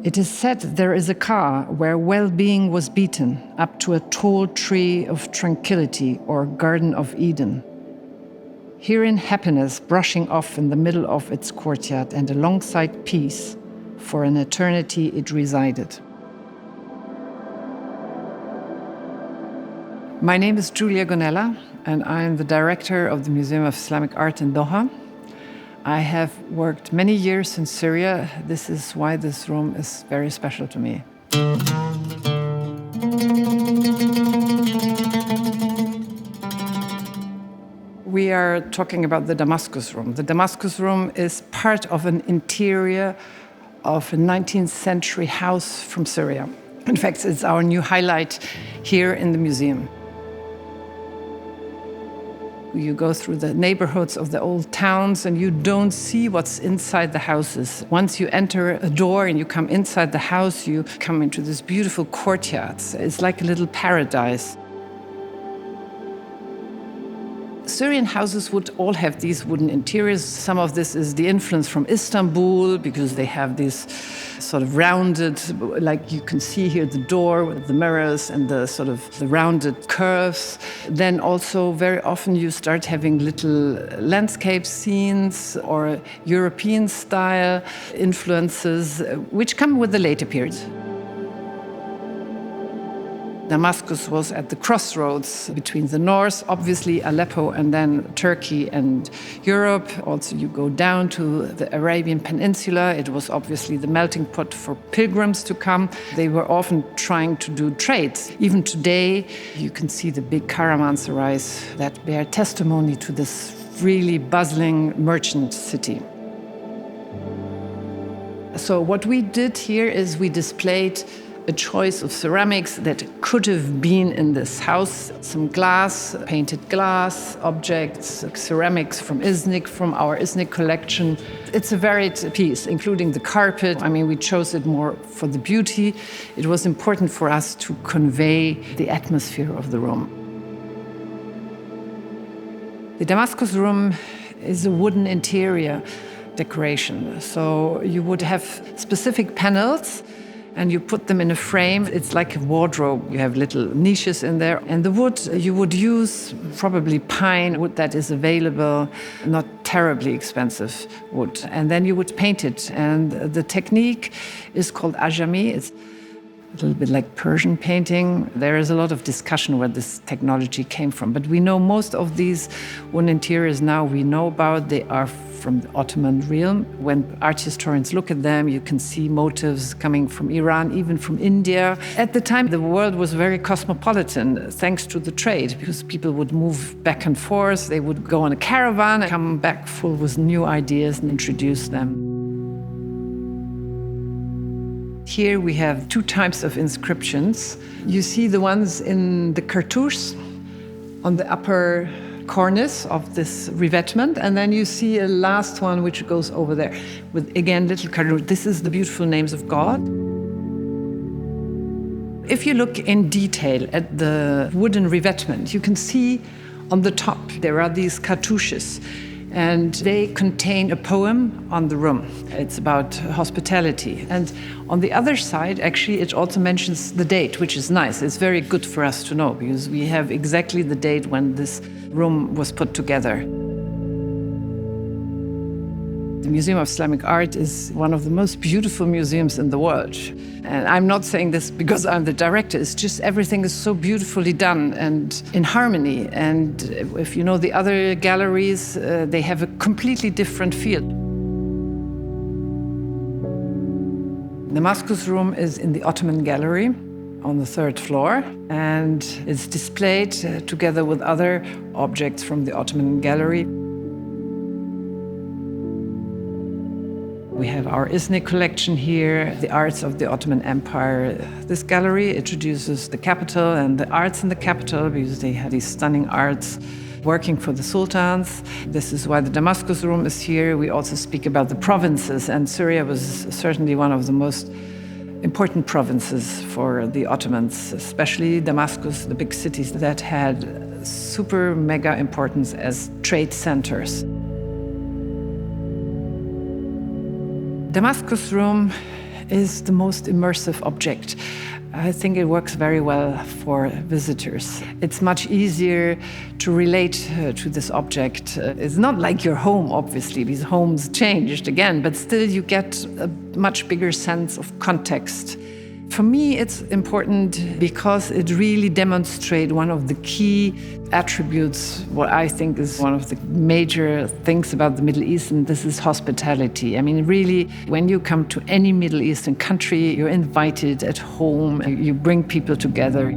It is said there is a car where well-being was beaten up to a tall tree of tranquility or Garden of Eden. Herein happiness brushing off in the middle of its courtyard and alongside peace, for an eternity it resided. My name is Julia Gonnella, and I am the director of the Museum of Islamic Art in Doha. I have worked many years in Syria. This is why this room is very special to me. We are talking about the Damascus Room. The Damascus Room is part of an interior of a 19th century house from Syria. In fact, it's our new highlight here in the museum. You go through the neighborhoods of the old towns and you don't see what's inside the houses. Once you enter a door and you come inside the house, you come into this beautiful courtyards. It's like a little paradise. Syrian houses would all have these wooden interiors. Some of this is the influence from Istanbul because they have these sort of rounded, like you can see here, the door with the mirrors and the sort of the rounded curves. Then also very often you start having little landscape scenes or European style influences, which come with the later period. Damascus was at the crossroads between the north, obviously Aleppo, and then Turkey and Europe. Also, you go down to the Arabian Peninsula. It was obviously the melting pot for pilgrims to come. They were often trying to do trade. Even today, you can see the big caravanserais that bear testimony to this really bustling merchant city. So what we did here is we displayed a choice of ceramics that could have been in this house. Some glass, painted glass, objects, ceramics from Iznik, from our Iznik collection. It's a varied piece, including the carpet. I mean, we chose it more for the beauty. It was important for us to convey the atmosphere of the room. The Damascus Room is a wooden interior decoration. So you would have specific panels and you put them in a frame. It's like a wardrobe. You have little niches in there. And the wood, you would use probably pine wood that is available, not terribly expensive wood. And then you would paint it. And the technique is called ajami. It's a little bit like Persian painting. There is a lot of discussion where this technology came from. But we know most of these wooden interiors now we know about, they are from the Ottoman realm. When art historians look at them, you can see motifs coming from Iran, even from India. At the time, the world was very cosmopolitan, thanks to the trade, because people would move back and forth. They would go on a caravan, come back full with new ideas and introduce them. Here we have two types of inscriptions. You see the ones in the cartouches on the upper cornice of this revetment, and then you see a last one which goes over there with, again, little cartouche. This is the beautiful names of God. If you look in detail at the wooden revetment, you can see on the top there are these cartouches, and they contain a poem on the room. It's about hospitality. And on the other side, actually, it also mentions the date, which is nice. It's very good for us to know, because we have exactly the date when this room was put together. The Museum of Islamic Art is one of the most beautiful museums in the world. And I'm not saying this because I'm the director, it's just everything is so beautifully done and in harmony. And if you know the other galleries, they have a completely different feel. The Damascus Room is in the Ottoman Gallery on the third floor, and it's displayed together with other objects from the Ottoman Gallery. We have our Iznik collection here, the arts of the Ottoman Empire. This gallery introduces the capital and the arts in the capital, because they had these stunning arts working for the sultans. This is why the Damascus Room is here. We also speak about the provinces, and Syria was certainly one of the most important provinces for the Ottomans, especially Damascus, the big cities that had super mega importance as trade centers. Damascus Room is the most immersive object. I think it works very well for visitors. It's much easier to relate to this object. It's not like your home, obviously. These homes changed again, but still you get a much bigger sense of context. For me, it's important because it really demonstrates one of the key attributes, what I think is one of the major things about the Middle East, and this is hospitality. I mean, really, when you come to any Middle Eastern country, you're invited at home, you bring people together.